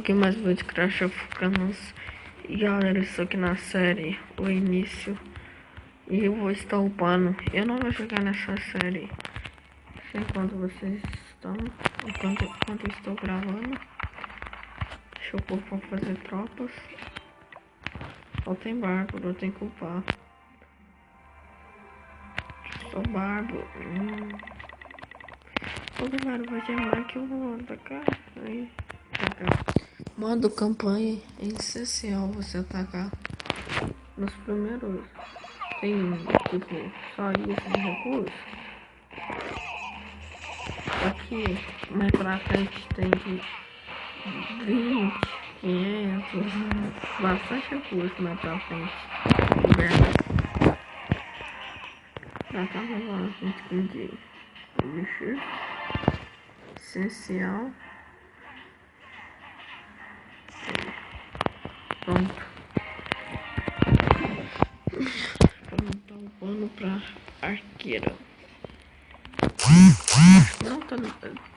aqui mais um vídeo de Clash of Clans. E galera, estou aqui na série, o início. E eu vou estar upando. Eu não vou jogar nessa série enquanto vocês estão. Enquanto eu estou gravando. Deixa eu pôr pra fazer tropas. Só tem bárbaro, eu tenho que upar. Sou bárbaro. Ô galera, vou gemar que eu vou atacar. Aí, atacar. Modo campanha é essencial você atacar nos primeiros. Tem tipo só isso de recurso. Aqui mais pra frente tem de 20, 500, bastante recurso mais pra frente. Já tava lá, a gente tem de elixir essencial. Pronto. Vamos dar um pano pra arqueira. Não tá,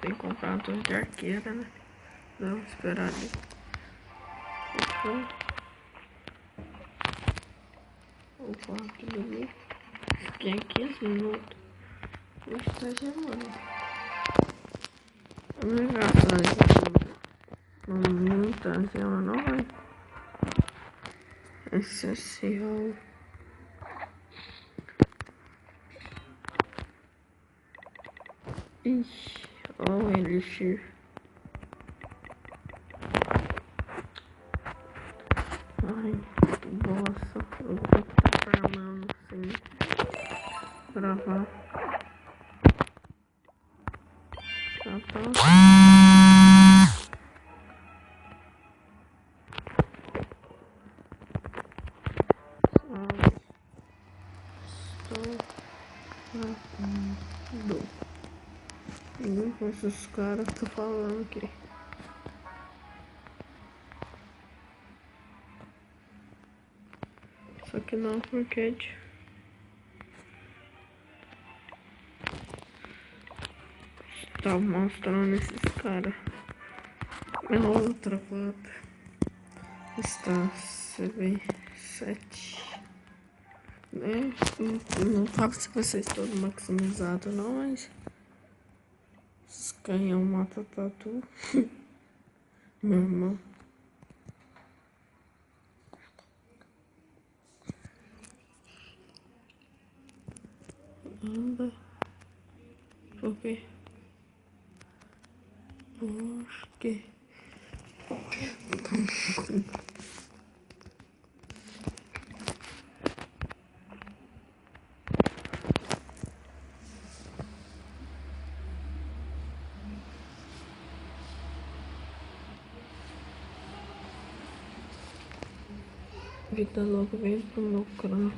tem que comprar um torre de arqueira, né? Vamos esperar ali. Fechou. Opa, tudo bem. Fiquei 15 minutos. Hoje tá gemando. É meio engraçado. Não tá gemando, não vai. Essencial. Ixi, ó o elixir. Ai, que bosta. Eu vou ter que estar farmando sem gravar. Já tá. Não conheço os caras que tô falando aqui. Só que não, porque tá mostrando esses caras. Minha outra foto está CV7. Né? Não falo se vocês estão maximizados não, mas os canhão mata tatu. Meu irmão. Anda. Por quê? Por quê? Vida louca vem pro meu crânio.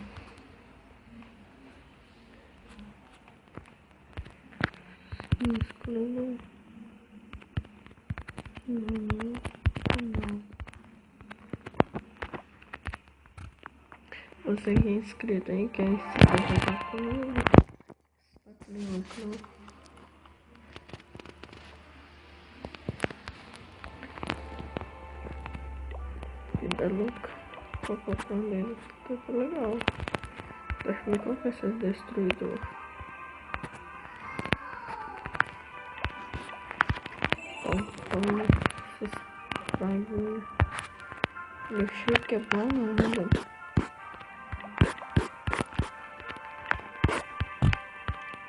Excluo. Não. Você que é inscrito aí, quer se contatar comigo? Só que nem não. Vida louca. Qual que é o som dele? Tá legal. Acho que qual que é esse destruidor? Então, esses bagulho. Eu achei que é bom, não.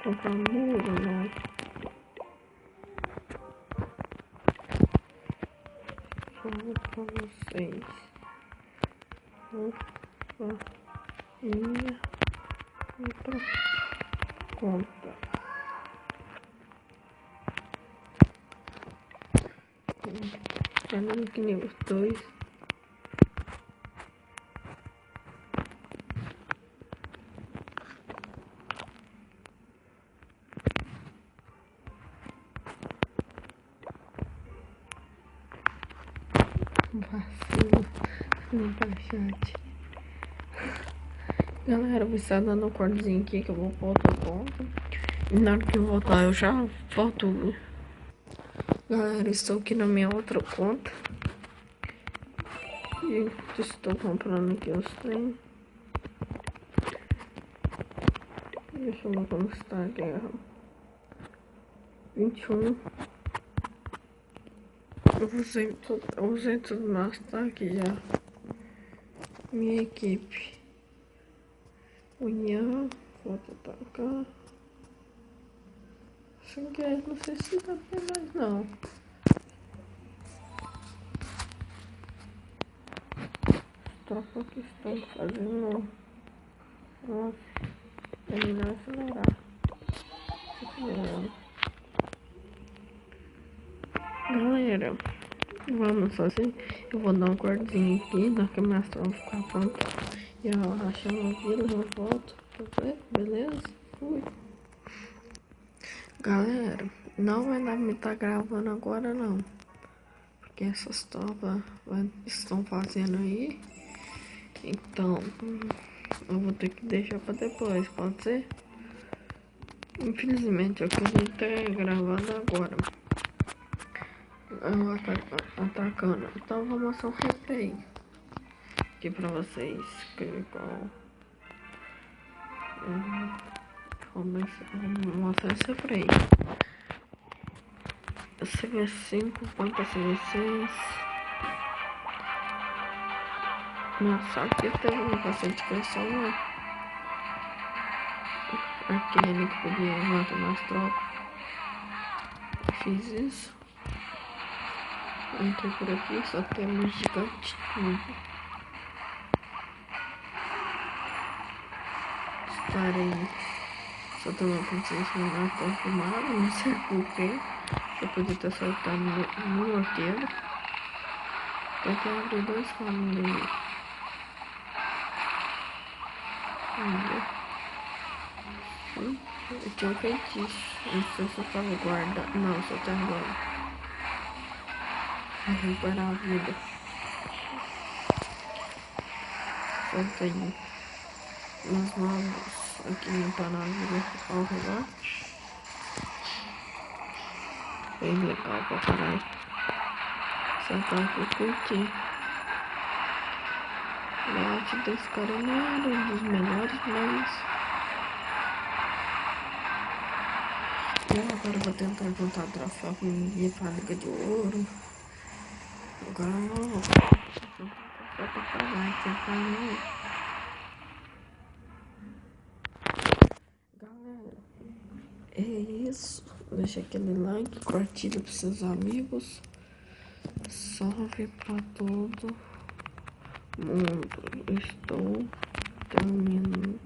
Comprar muro, não. Vou pra vocês. Opa, minha outra conta. Canal que nível 2. Vacilo no chat. Galera, vou estar dando um cortezinho aqui que eu vou pra outra conta. E na hora que eu voltar eu já volto. Galera, estou aqui na minha outra conta. aqui. Estou comprando aqui os trem. Deixa eu ver como está a guerra. 21. Eu usei tudo, mas tá aqui já. Minha equipe. União. Volta pra cá. Sem guerra, não sei se dá pra mais não. Tropa que estão fazendo. Nossa, é melhor acelerar. Galera, vamos fazer. Eu vou dar um cortezinho aqui, na que minhas tropas ficar pronto. E eu rachar uma vila, eu volto. Beleza? Fui. Galera, não vai dar pra me estar gravando agora não. Porque essas tropas estão fazendo aí. Então, eu vou ter que deixar pra depois, pode ser? Infelizmente, eu queria ter gravado agora. Eu atacando. Então, vou mostrar um replay aqui pra vocês. Vou mostrar esse replay. CV5, põe pra CV6. Nossa, aqui teve um paciente que só aquele que podia matar nas tropas. Fiz isso. Entrei por aqui, só temos gigante tudo. Disparei. Só tem uma princesa na torre fumada, não sei porquê. Eu podia ter soltado no morteiro. Tentei abrir 2 caminhos ali. Eu tinha um feitiço. Não sei se eu tava guardando. Não, só tem agora. Vou recuperar a vida. Só tem umas novas aqui limpando a vida ao redor. Bem legal pra caralho. Essa ataque eu curti. A arte desse cara não era um dos melhores, mas... Eu agora vou tentar juntar troféu com minha fábrica de ouro. Agora eu vou juntar troféu pra pagar e tentar, né? Galera, é isso. Deixa aquele like, compartilha pros seus amigos. Salve pra todo mundo. Estou terminando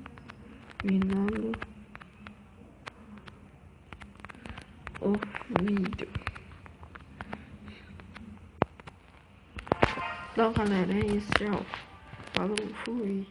o vídeo. Então, galera, é isso. Tchau. Falou, fui.